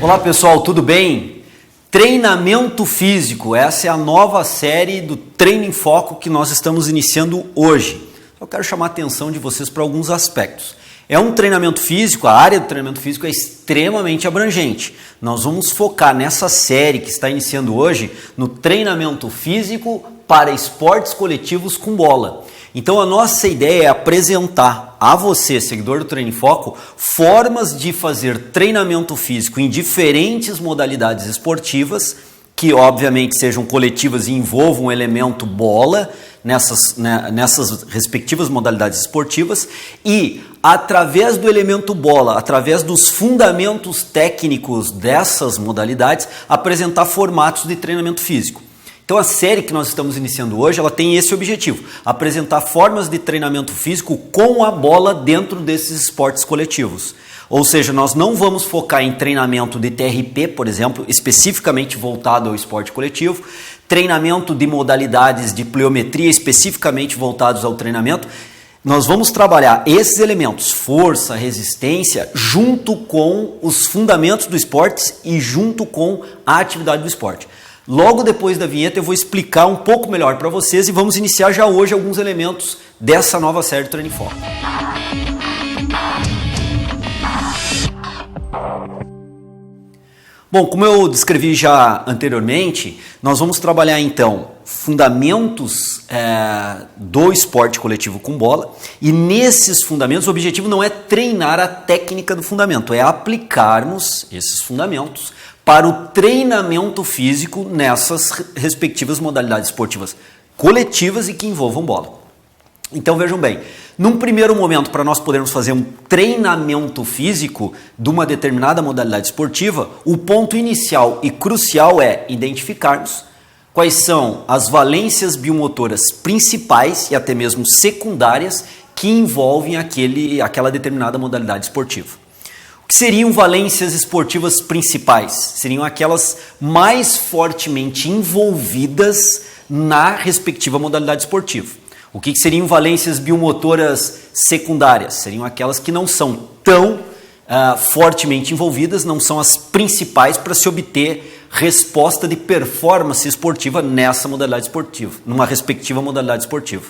Olá pessoal, tudo bem? Treinamento físico, essa é a nova série do Treino em Foco que nós estamos iniciando hoje. Eu quero chamar a atenção de vocês para alguns aspectos. É um treinamento físico, a área do treinamento físico é extremamente abrangente. Nós vamos focar nessa série que está iniciando hoje no treinamento físico para esportes coletivos com bola. Então a nossa ideia é apresentar a você, seguidor do Treino em Foco, formas de fazer treinamento físico em diferentes modalidades esportivas, que obviamente sejam coletivas e envolvam o elemento bola nessas respectivas modalidades esportivas e através do elemento bola, através dos fundamentos técnicos dessas modalidades, apresentar formatos de treinamento físico. Então a série que nós estamos iniciando hoje, ela tem esse objetivo, apresentar formas de treinamento físico com a bola dentro desses esportes coletivos. Ou seja, nós não vamos focar em treinamento de TRP, por exemplo, especificamente voltado ao esporte coletivo, treinamento de modalidades de pliometria especificamente voltados ao treinamento. Nós vamos trabalhar esses elementos, força, resistência, junto com os fundamentos do esporte e junto com a atividade do esporte. Logo depois da vinheta eu vou explicar um pouco melhor para vocês e vamos iniciar já hoje alguns elementos dessa nova série do Treino em Foco. Bom, como eu descrevi já anteriormente, nós vamos trabalhar então fundamentos do esporte coletivo com bola e nesses fundamentos o objetivo não é treinar a técnica do fundamento, é aplicarmos esses fundamentos para o treinamento físico nessas respectivas modalidades esportivas coletivas e que envolvam bola. Então vejam bem, num primeiro momento para nós podermos fazer um treinamento físico de uma determinada modalidade esportiva, o ponto inicial e crucial é identificarmos quais são as valências biomotoras principais e até mesmo secundárias que envolvem aquela determinada modalidade esportiva. O que seriam valências esportivas principais? Seriam aquelas mais fortemente envolvidas na respectiva modalidade esportiva. O que seriam valências biomotoras secundárias? Seriam aquelas que não são tão fortemente envolvidas, não são as principais para se obter resposta de performance esportiva nessa modalidade esportiva, numa respectiva modalidade esportiva.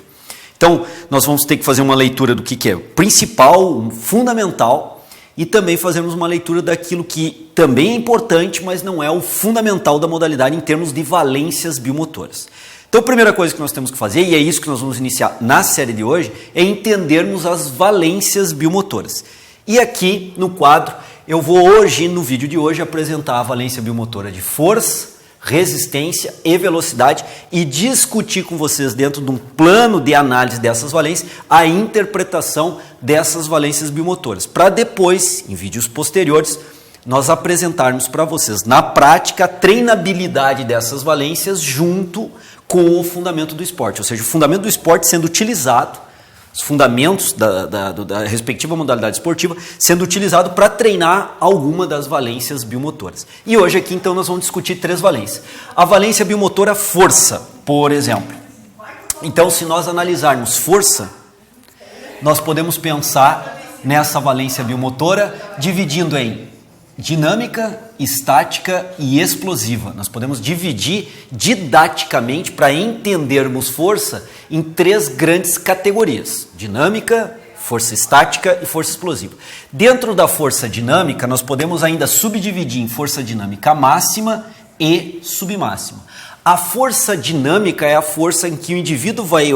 Então, nós vamos ter que fazer uma leitura do que é o principal, o fundamental, e também fazermos uma leitura daquilo que também é importante, mas não é o fundamental da modalidade em termos de valências biomotoras. Então a primeira coisa que nós temos que fazer, e é isso que nós vamos iniciar na série de hoje, é entendermos as valências biomotoras. E aqui no quadro, eu vou hoje, no vídeo de hoje, apresentar a valência biomotora de força, resistência e velocidade e discutir com vocês dentro de um plano de análise dessas valências a interpretação dessas valências biomotoras, para depois, em vídeos posteriores, nós apresentarmos para vocês na prática a treinabilidade dessas valências junto com o fundamento do esporte, ou seja, o fundamento do esporte sendo utilizado, os fundamentos da respectiva modalidade esportiva sendo utilizado para treinar alguma das valências biomotoras. E hoje aqui então nós vamos discutir 3 valências. A valência biomotora força, por exemplo. Então se nós analisarmos força, nós podemos pensar nessa valência biomotora dividindo em dinâmica, estática e explosiva. Nós podemos dividir didaticamente para entendermos força em 3 grandes categorias: dinâmica, força estática e força explosiva. Dentro da força dinâmica, nós podemos ainda subdividir em força dinâmica máxima e submáxima. A força dinâmica é a força em que o indivíduo vai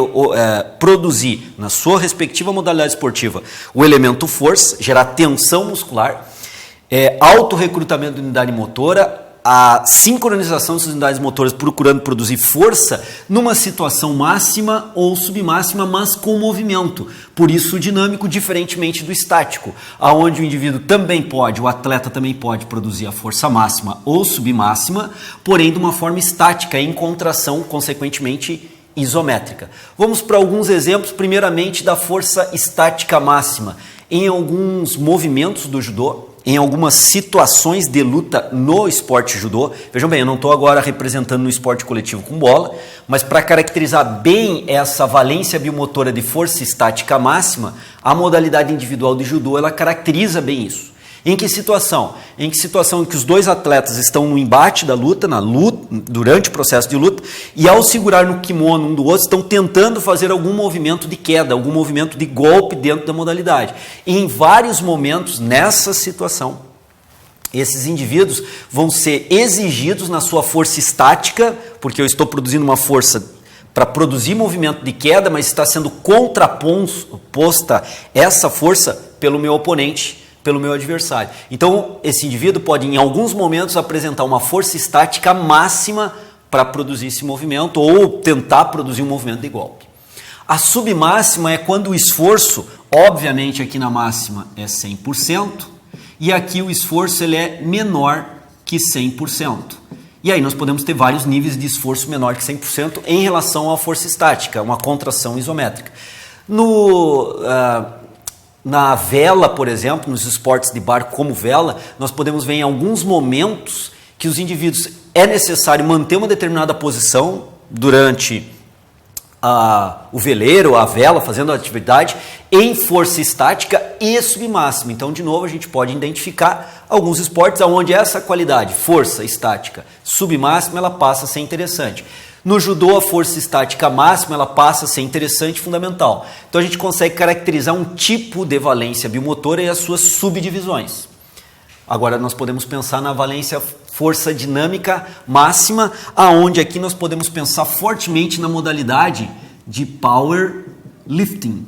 produzir, na sua respectiva modalidade esportiva, o elemento força, gerar tensão muscular, autorrecrutamento de unidade motora, a sincronização dessas unidades motoras procurando produzir força numa situação máxima ou submáxima, mas com movimento. Por isso o dinâmico, diferentemente do estático, aonde o indivíduo também pode, o atleta também pode produzir a força máxima ou submáxima, porém de uma forma estática, em contração, consequentemente, isométrica. Vamos para alguns exemplos, primeiramente da força estática máxima. Em alguns movimentos do judô, em algumas situações de luta no esporte judô. Vejam bem, eu não estou agora representando no esporte coletivo com bola, mas para caracterizar bem essa valência biomotora de força estática máxima, a modalidade individual de judô ela caracteriza bem isso. Em que situação? Em que situação em que os dois atletas estão no embate da luta, durante o processo de luta, e ao segurar no kimono um do outro, estão tentando fazer algum movimento de queda, algum movimento de golpe dentro da modalidade. E em vários momentos, nessa situação, esses indivíduos vão ser exigidos na sua força estática, porque eu estou produzindo uma força para produzir movimento de queda, mas está sendo contraposta essa força pelo meu oponente, pelo meu adversário. Então, esse indivíduo pode, em alguns momentos, apresentar uma força estática máxima para produzir esse movimento ou tentar produzir um movimento de golpe. A submáxima é quando o esforço, obviamente aqui na máxima é 100%, e aqui o esforço ele é menor que 100%. E aí nós podemos ter vários níveis de esforço menor que 100% em relação à força estática, uma contração isométrica. Na vela, por exemplo, nos esportes de barco como vela, nós podemos ver em alguns momentos que os indivíduos é necessário manter uma determinada posição durante o veleiro, a vela, fazendo a atividade em força estática e submáxima. Então, de novo, a gente pode identificar alguns esportes onde essa qualidade, força estática, submáxima, ela passa a ser interessante. No judô, a força estática máxima ela passa a ser interessante e fundamental. Então a gente consegue caracterizar um tipo de valência biomotora e as suas subdivisões. Agora nós podemos pensar na valência força dinâmica máxima, aonde aqui nós podemos pensar fortemente na modalidade de powerlifting,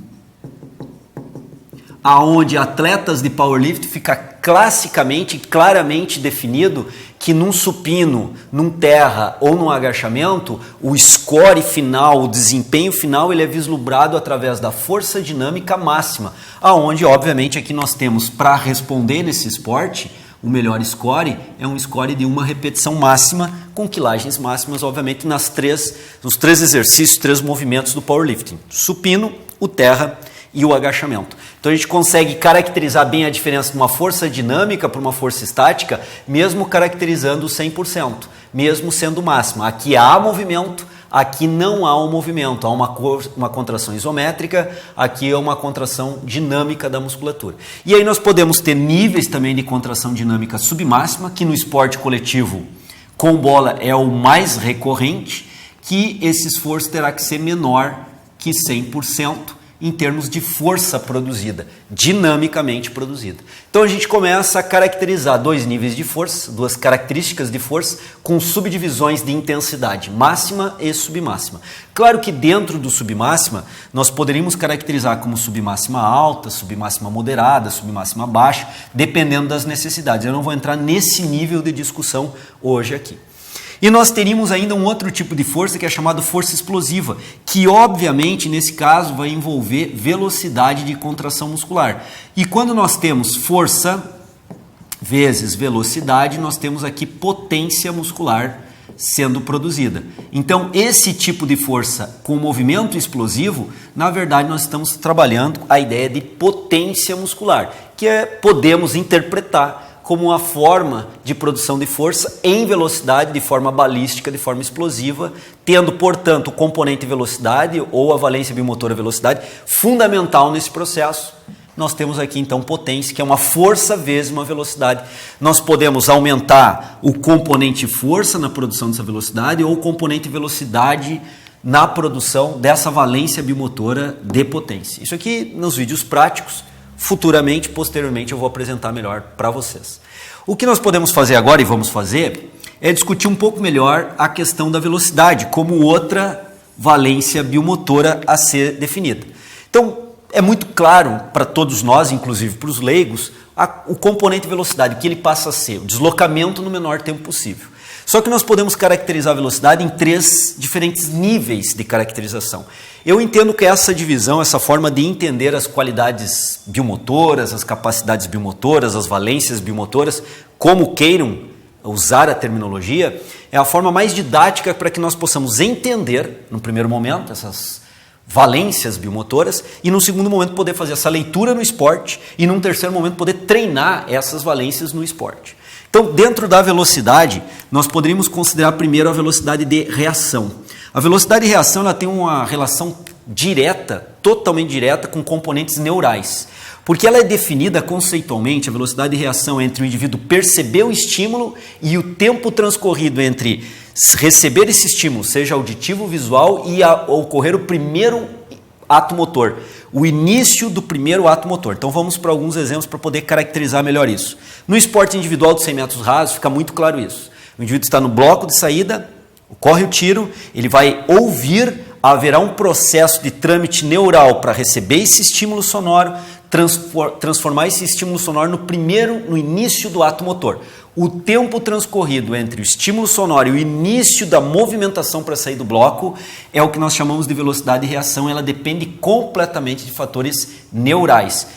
aonde atletas de powerlifting fica classicamente, claramente definido que num supino, num terra ou num agachamento, o score final, o desempenho final, ele é vislumbrado através da força dinâmica máxima, aonde, obviamente, aqui nós temos, para responder nesse esporte, o melhor score é um score de uma repetição máxima, com quilagens máximas, obviamente, nos três exercícios, 3 movimentos do powerlifting: supino, o terra e o agachamento. Então a gente consegue caracterizar bem a diferença de uma força dinâmica para uma força estática, mesmo caracterizando 100%, mesmo sendo máxima. Aqui há movimento, aqui não há um movimento, há uma contração isométrica, aqui é uma contração dinâmica da musculatura. E aí nós podemos ter níveis também de contração dinâmica submáxima, que no esporte coletivo com bola é o mais recorrente, que esse esforço terá que ser menor que 100%, em termos de força produzida, dinamicamente produzida. Então a gente começa a caracterizar 2 níveis de força, 2 características de força, com subdivisões de intensidade, máxima e submáxima. Claro que dentro do submáxima, nós poderíamos caracterizar como submáxima alta, submáxima moderada, submáxima baixa, dependendo das necessidades. Eu não vou entrar nesse nível de discussão hoje aqui. E nós teríamos ainda um outro tipo de força que é chamado força explosiva, que obviamente nesse caso vai envolver velocidade de contração muscular. E quando nós temos força vezes velocidade, nós temos aqui potência muscular sendo produzida. Então esse tipo de força com movimento explosivo, na verdade nós estamos trabalhando a ideia de potência muscular, que podemos interpretar como uma forma de produção de força em velocidade, de forma balística, de forma explosiva, tendo, portanto, o componente velocidade ou a valência biomotora velocidade fundamental nesse processo. Nós temos aqui, então, potência, que é uma força vezes uma velocidade. Nós podemos aumentar o componente força na produção dessa velocidade ou o componente velocidade na produção dessa valência biomotora de potência. Isso aqui nos vídeos práticos. Futuramente, posteriormente, eu vou apresentar melhor para vocês. O que nós podemos fazer agora e vamos fazer é discutir um pouco melhor a questão da velocidade como outra valência biomotora a ser definida. Então, é muito claro para todos nós, inclusive para os leigos, o componente velocidade, que ele passa a ser o deslocamento no menor tempo possível. Só que nós podemos caracterizar a velocidade em 3 diferentes níveis de caracterização. Eu entendo que essa divisão, essa forma de entender as qualidades biomotoras, as capacidades biomotoras, as valências biomotoras, como queiram usar a terminologia, é a forma mais didática para que nós possamos entender, no primeiro momento, essas valências biomotoras e, no segundo momento, poder fazer essa leitura no esporte e, num terceiro momento, poder treinar essas valências no esporte. Então, dentro da velocidade, nós poderíamos considerar primeiro a velocidade de reação. A velocidade de reação ela tem uma relação direta, totalmente direta, com componentes neurais. Porque ela é definida conceitualmente, a velocidade de reação entre o indivíduo perceber o estímulo e o tempo transcorrido entre receber esse estímulo, seja auditivo, visual, e ocorrer o primeiro ato motor, o início do primeiro ato motor. Então vamos para alguns exemplos para poder caracterizar melhor isso. No esporte individual dos 100 metros rasos fica muito claro isso. O indivíduo está no bloco de saída, ocorre o tiro, ele vai ouvir, haverá um processo de trâmite neural para receber esse estímulo sonoro, transformar esse estímulo sonoro no início do ato motor. O tempo transcorrido entre o estímulo sonoro e o início da movimentação para sair do bloco é o que nós chamamos de velocidade de reação. Ela depende completamente de fatores neurais.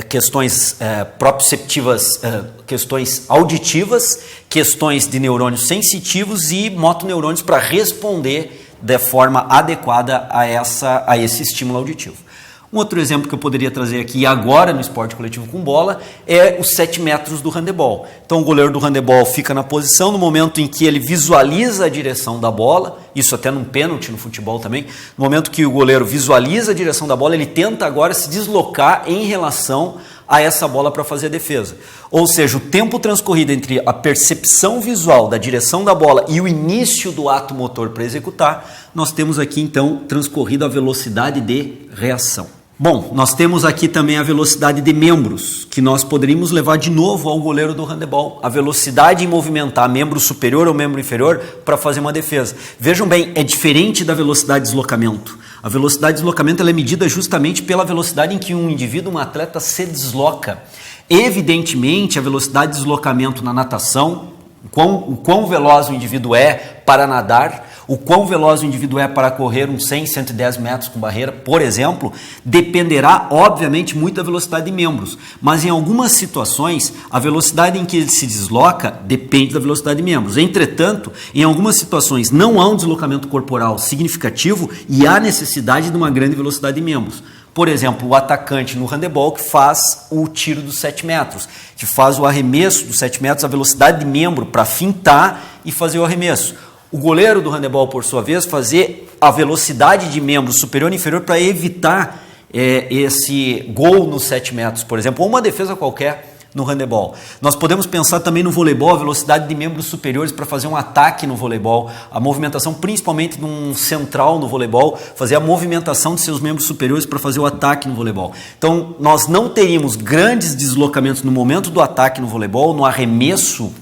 Questões proprioceptivas, questões auditivas, questões de neurônios sensitivos e motoneurônios para responder de forma adequada a esse estímulo auditivo. Um outro exemplo que eu poderia trazer aqui agora no esporte coletivo com bola é os 7 metros do handebol. Então o goleiro do handebol fica na posição no momento em que ele visualiza a direção da bola, isso até num pênalti no futebol também, no momento que o goleiro visualiza a direção da bola, ele tenta agora se deslocar em relação a essa bola para fazer a defesa. Ou seja, o tempo transcorrido entre a percepção visual da direção da bola e o início do ato motor para executar, nós temos aqui então transcorrido a velocidade de reação. Bom, nós temos aqui também a velocidade de membros, que nós poderíamos levar de novo ao goleiro do handebol. A velocidade em movimentar membro superior ou membro inferior para fazer uma defesa. Vejam bem, é diferente da velocidade de deslocamento. A velocidade de deslocamento ela é medida justamente pela velocidade em que um indivíduo, um atleta, se desloca. Evidentemente, a velocidade de deslocamento na natação, o quão veloz o indivíduo é para nadar, o quão veloz o indivíduo é para correr uns 100, 110 metros com barreira, por exemplo, dependerá, obviamente, muito da velocidade de membros. Mas em algumas situações, a velocidade em que ele se desloca depende da velocidade de membros. Entretanto, em algumas situações não há um deslocamento corporal significativo e há necessidade de uma grande velocidade de membros. Por exemplo, o atacante no handebol que faz o tiro dos 7 metros, que faz o arremesso dos 7 metros, a velocidade de membro para fintar e fazer o arremesso. O goleiro do handebol, por sua vez, fazer a velocidade de membro superior e inferior para evitar esse gol nos 7 metros, por exemplo, ou uma defesa qualquer no handebol. Nós podemos pensar também no voleibol, a velocidade de membros superiores para fazer um ataque no voleibol, a movimentação principalmente de um central no voleibol, fazer a movimentação de seus membros superiores para fazer o ataque no voleibol. Então, nós não teríamos grandes deslocamentos no momento do ataque no voleibol, no arremesso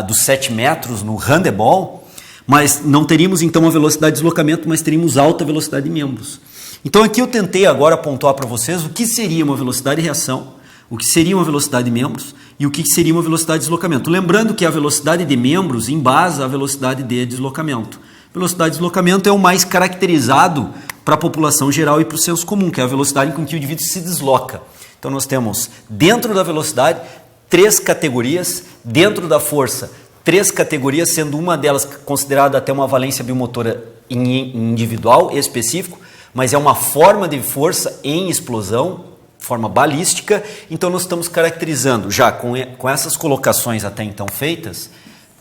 dos 7 metros no handebol, mas não teríamos então uma velocidade de deslocamento, mas teríamos alta velocidade de membros. Então aqui eu tentei agora pontuar para vocês o que seria uma velocidade de reação, o que seria uma velocidade de membros e o que seria uma velocidade de deslocamento. Lembrando que a velocidade de membros embasa a velocidade de deslocamento. Velocidade de deslocamento é o mais caracterizado para a população geral e para o senso comum, que é a velocidade com que o indivíduo se desloca. Então nós temos dentro da velocidade 3 categorias, dentro da força 3 categorias, sendo uma delas considerada até uma valência biomotora individual específico, mas é uma forma de força em explosão, forma balística. Então nós estamos caracterizando já com essas colocações até então feitas,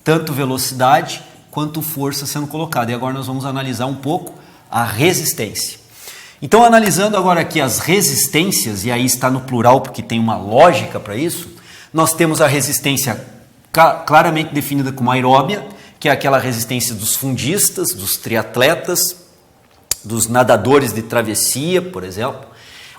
tanto velocidade quanto força sendo colocada. E agora nós vamos analisar um pouco a resistência. Então analisando agora aqui as resistências, e aí está no plural porque tem uma lógica para isso, nós temos a resistência claramente definida como aeróbia, que é aquela resistência dos fundistas, dos triatletas, dos nadadores de travessia, por exemplo,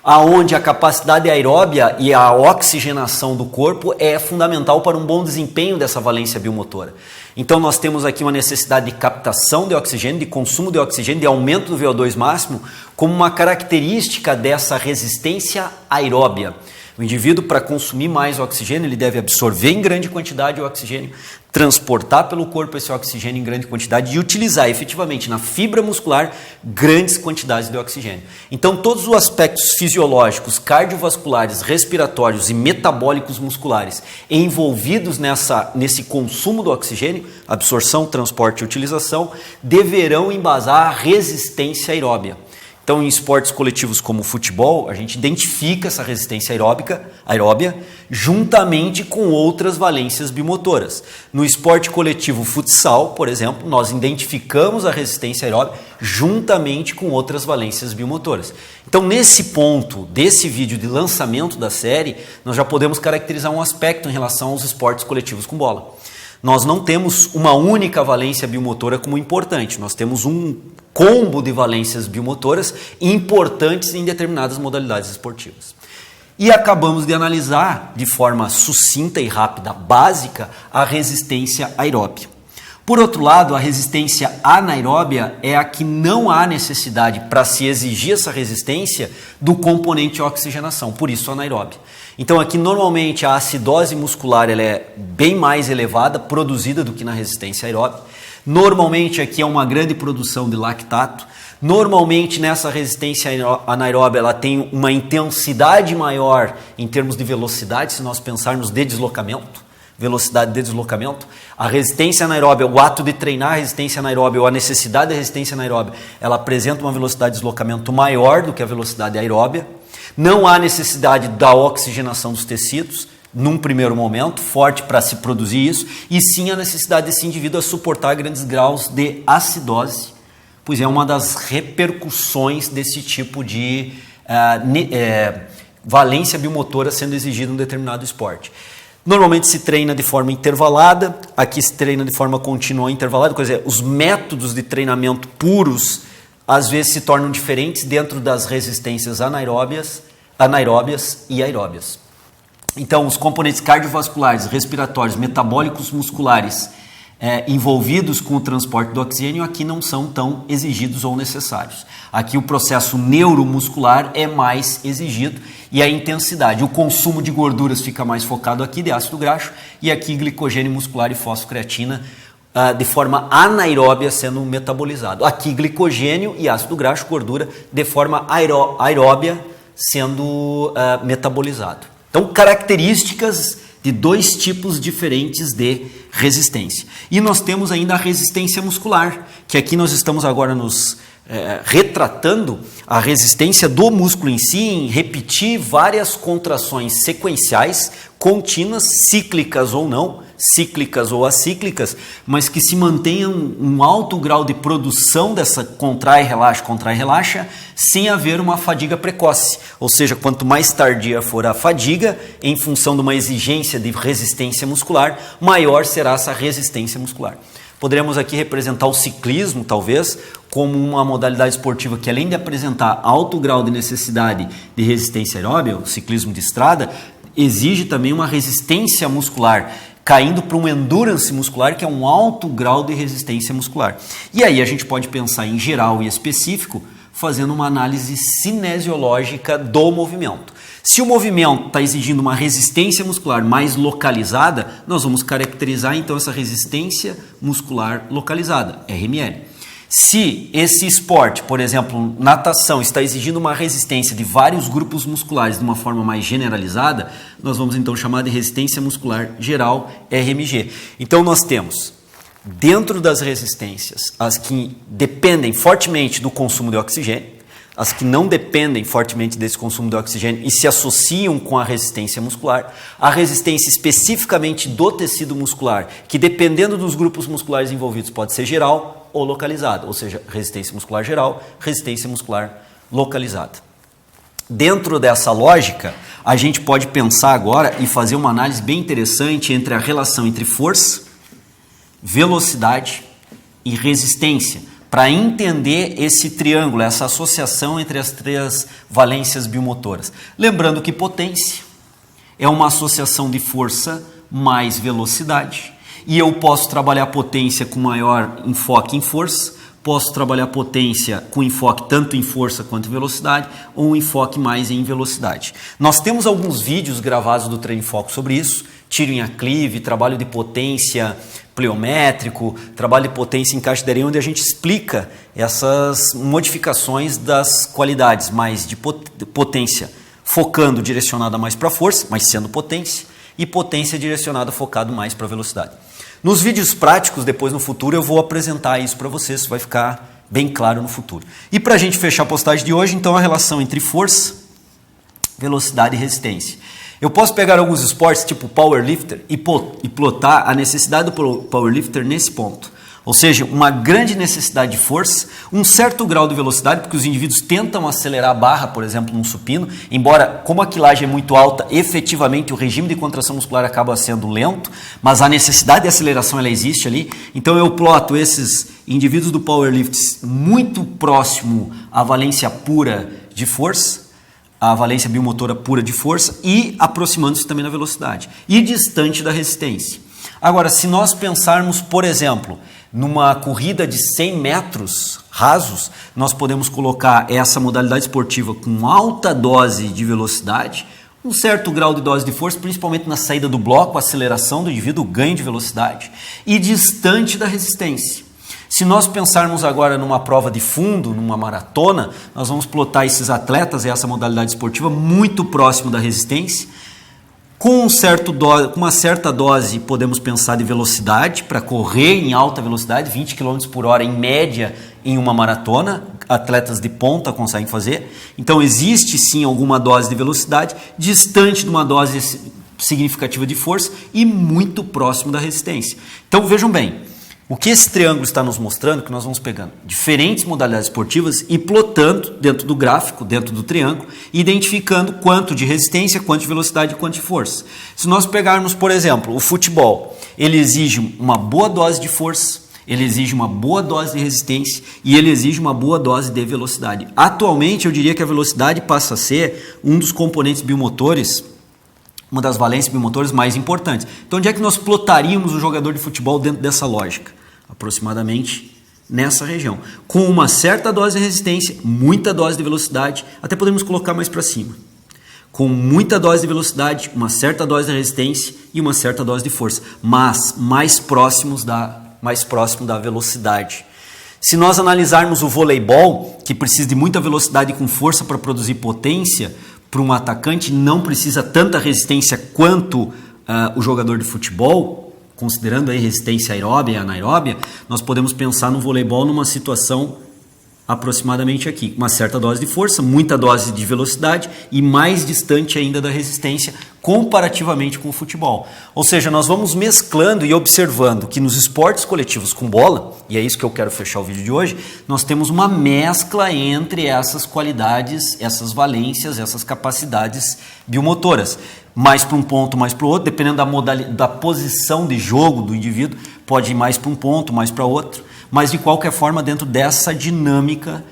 aonde a capacidade aeróbia e a oxigenação do corpo é fundamental para um bom desempenho dessa valência biomotora. Então nós temos aqui uma necessidade de captação de oxigênio, de consumo de oxigênio, de aumento do VO2 máximo, como uma característica dessa resistência aeróbia. O indivíduo, para consumir mais oxigênio, ele deve absorver em grande quantidade o oxigênio, transportar pelo corpo esse oxigênio em grande quantidade e utilizar efetivamente na fibra muscular grandes quantidades de oxigênio. Então, todos os aspectos fisiológicos, cardiovasculares, respiratórios e metabólicos musculares envolvidos nesse consumo do oxigênio, absorção, transporte e utilização, deverão embasar a resistência aeróbia. Então, em esportes coletivos como o futebol, a gente identifica essa resistência aeróbia juntamente com outras valências bimotoras. No esporte coletivo futsal, por exemplo, nós identificamos a resistência aeróbia juntamente com outras valências bimotoras. Então, nesse ponto desse vídeo de lançamento da série, nós já podemos caracterizar um aspecto em relação aos esportes coletivos com bola. Nós não temos uma única valência biomotora como importante, nós temos um combo de valências biomotoras importantes em determinadas modalidades esportivas. E acabamos de analisar de forma sucinta e rápida, básica, a resistência aeróbia. Por outro lado, a resistência anaeróbia é a que não há necessidade para se exigir essa resistência do componente oxigenação, por isso anaeróbia. Então aqui normalmente a acidose muscular ela é bem mais elevada, produzida do que na resistência aeróbia. Normalmente aqui é uma grande produção de lactato. Normalmente nessa resistência anaeróbia ela tem uma intensidade maior em termos de velocidade, se nós pensarmos de deslocamento. Velocidade de deslocamento. A resistência anaeróbia, o ato de treinar a resistência anaeróbia ou a necessidade da resistência anaeróbia, ela apresenta uma velocidade de deslocamento maior do que a velocidade aeróbia. Não há necessidade da oxigenação dos tecidos, num primeiro momento, forte para se produzir isso, e sim a necessidade desse indivíduo a suportar grandes graus de acidose, pois é uma das repercussões desse tipo de valência biomotora sendo exigida em um determinado esporte. Normalmente se treina de forma intervalada, aqui se treina de forma contínua intervalada, quer dizer, os métodos de treinamento puros às vezes se tornam diferentes dentro das resistências anaeróbias e aeróbias. Então, os componentes cardiovasculares, respiratórios, metabólicos musculares envolvidos com o transporte do oxigênio aqui não são tão exigidos ou necessários. Aqui o processo neuromuscular é mais exigido e a intensidade, o consumo de gorduras fica mais focado aqui de ácido graxo e aqui glicogênio muscular e fosfocreatina de forma anaeróbia sendo metabolizado. Aqui glicogênio e ácido graxo, gordura, de forma aeróbia sendo metabolizado. Então, características de dois tipos diferentes de resistência. E nós temos ainda a resistência muscular, que aqui nós estamos agora nos retratando a resistência do músculo em si, em repetir várias contrações sequenciais, contínuas, cíclicas ou não, cíclicas ou acíclicas, mas que se mantenham um alto grau de produção dessa contrai, relaxa, sem haver uma fadiga precoce. Ou seja, quanto mais tardia for a fadiga, em função de uma exigência de resistência muscular, maior será essa resistência muscular. Poderemos aqui representar o ciclismo, talvez, como uma modalidade esportiva que, além de apresentar alto grau de necessidade de resistência aeróbia, o ciclismo de estrada, exige também uma resistência muscular, caindo para um endurance muscular, que é um alto grau de resistência muscular. E aí a gente pode pensar em geral e específico, fazendo uma análise cinesiológica do movimento. Se o movimento está exigindo uma resistência muscular mais localizada, nós vamos caracterizar então essa resistência muscular localizada, RML. Se esse esporte, por exemplo, natação, está exigindo uma resistência de vários grupos musculares de uma forma mais generalizada, nós vamos então chamar de resistência muscular geral, RMG. Então nós temos, dentro das resistências, as que dependem fortemente do consumo de oxigênio, as que não dependem fortemente desse consumo de oxigênio e se associam com a resistência muscular, a resistência especificamente do tecido muscular, que dependendo dos grupos musculares envolvidos pode ser geral ou localizada, ou seja, resistência muscular geral, resistência muscular localizada. Dentro dessa lógica, a gente pode pensar agora e fazer uma análise bem interessante entre a relação entre força, velocidade e resistência, para entender esse triângulo, essa associação entre as três valências biomotoras. Lembrando que potência é uma associação de força mais velocidade, e eu posso trabalhar potência com maior enfoque em força, posso trabalhar potência com enfoque tanto em força quanto em velocidade, ou um enfoque mais em velocidade. Nós temos alguns vídeos gravados do Treino em Foco sobre isso, tiro em aclive, trabalho de potência pliométrico, trabalho de potência em caixa de areia, onde a gente explica essas modificações das qualidades mais de potência, focando direcionada mais para força, mas sendo potência, e potência direcionada focado mais para velocidade. Nos vídeos práticos, depois no futuro, eu vou apresentar isso para vocês, vai ficar bem claro no futuro. E para a gente fechar a postagem de hoje, então a relação entre força, velocidade e resistência. Eu posso pegar alguns esportes tipo powerlifter e plotar a necessidade do powerlifter nesse ponto. Ou seja, uma grande necessidade de força, um certo grau de velocidade, porque os indivíduos tentam acelerar a barra, por exemplo, num supino, embora, como a quilagem é muito alta, efetivamente o regime de contração muscular acaba sendo lento, mas a necessidade de aceleração ela existe ali. Então eu ploto esses indivíduos do powerlift muito próximo à valência pura de força, a valência biomotora pura de força e aproximando-se também da velocidade e distante da resistência. Agora, se nós pensarmos, por exemplo, numa corrida de 100 metros rasos, nós podemos colocar essa modalidade esportiva com alta dose de velocidade, um certo grau de dose de força, principalmente na saída do bloco, aceleração do indivíduo, ganho de velocidade, e distante da resistência. Se nós pensarmos agora numa prova de fundo, numa maratona, nós vamos plotar esses atletas, essa modalidade esportiva, muito próximo da resistência. Com uma certa dose, podemos pensar de velocidade, para correr em alta velocidade, 20 km por hora em média em uma maratona, atletas de ponta conseguem fazer. Então existe sim alguma dose de velocidade, distante de uma dose significativa de força e muito próximo da resistência. Então vejam bem, o que esse triângulo está nos mostrando, que nós vamos pegando diferentes modalidades esportivas e plotando dentro do gráfico, dentro do triângulo, identificando quanto de resistência, quanto de velocidade e quanto de força. Se nós pegarmos, por exemplo, o futebol, ele exige uma boa dose de força, ele exige uma boa dose de resistência e ele exige uma boa dose de velocidade. Atualmente, eu diria que a velocidade passa a ser um dos componentes biomotores, uma das valências biomotores mais importantes. Então, onde é que nós plotaríamos o jogador de futebol dentro dessa lógica? Aproximadamente nessa região. Com uma certa dose de resistência, muita dose de velocidade, até podemos colocar mais para cima. Com muita dose de velocidade, uma certa dose de resistência e uma certa dose de força, mas mais próximo da velocidade. Se nós analisarmos o voleibol, que precisa de muita velocidade com força para produzir potência, para um atacante não precisa tanta resistência quanto o jogador de futebol, considerando aí resistência aeróbia e anaeróbia, nós podemos pensar no voleibol numa situação aproximadamente aqui, uma certa dose de força, muita dose de velocidade e mais distante ainda da resistência comparativamente com o futebol. Ou seja, nós vamos mesclando e observando que nos esportes coletivos com bola, e é isso que eu quero fechar o vídeo de hoje, nós temos uma mescla entre essas qualidades, essas valências, essas capacidades biomotoras. Mais para um ponto, mais para o outro, dependendo da posição de jogo do indivíduo, pode ir mais para um ponto, mais para outro, mas de qualquer forma dentro dessa dinâmica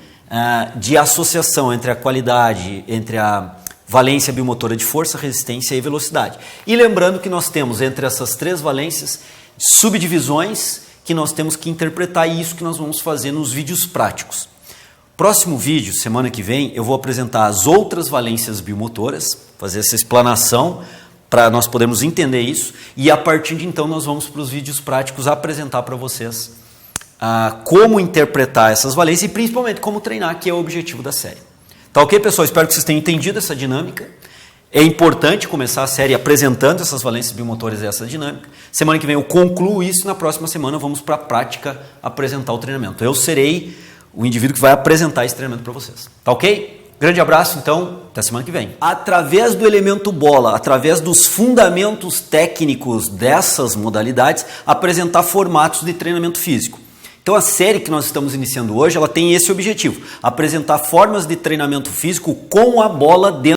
de associação entre a qualidade, entre a valência biomotora de força, resistência e velocidade. E lembrando que nós temos entre essas três valências subdivisões que nós temos que interpretar, e isso que nós vamos fazer nos vídeos práticos. Próximo vídeo, semana que vem, eu vou apresentar as outras valências biomotoras, fazer essa explanação para nós podermos entender isso, e a partir de então nós vamos para os vídeos práticos apresentar para vocês como interpretar essas valências e principalmente como treinar, que é o objetivo da série. Tá ok, pessoal? Espero que vocês tenham entendido essa dinâmica. É importante começar a série apresentando essas valências biomotoras e essa dinâmica. Semana que vem eu concluo isso, na próxima semana vamos para a prática apresentar o treinamento. Eu serei o indivíduo que vai apresentar esse treinamento para vocês. Tá ok? Grande abraço, então, até semana que vem. Através do elemento bola, através dos fundamentos técnicos dessas modalidades, apresentar formatos de treinamento físico. Então a série que nós estamos iniciando hoje, ela tem esse objetivo, apresentar formas de treinamento físico com a bola dentro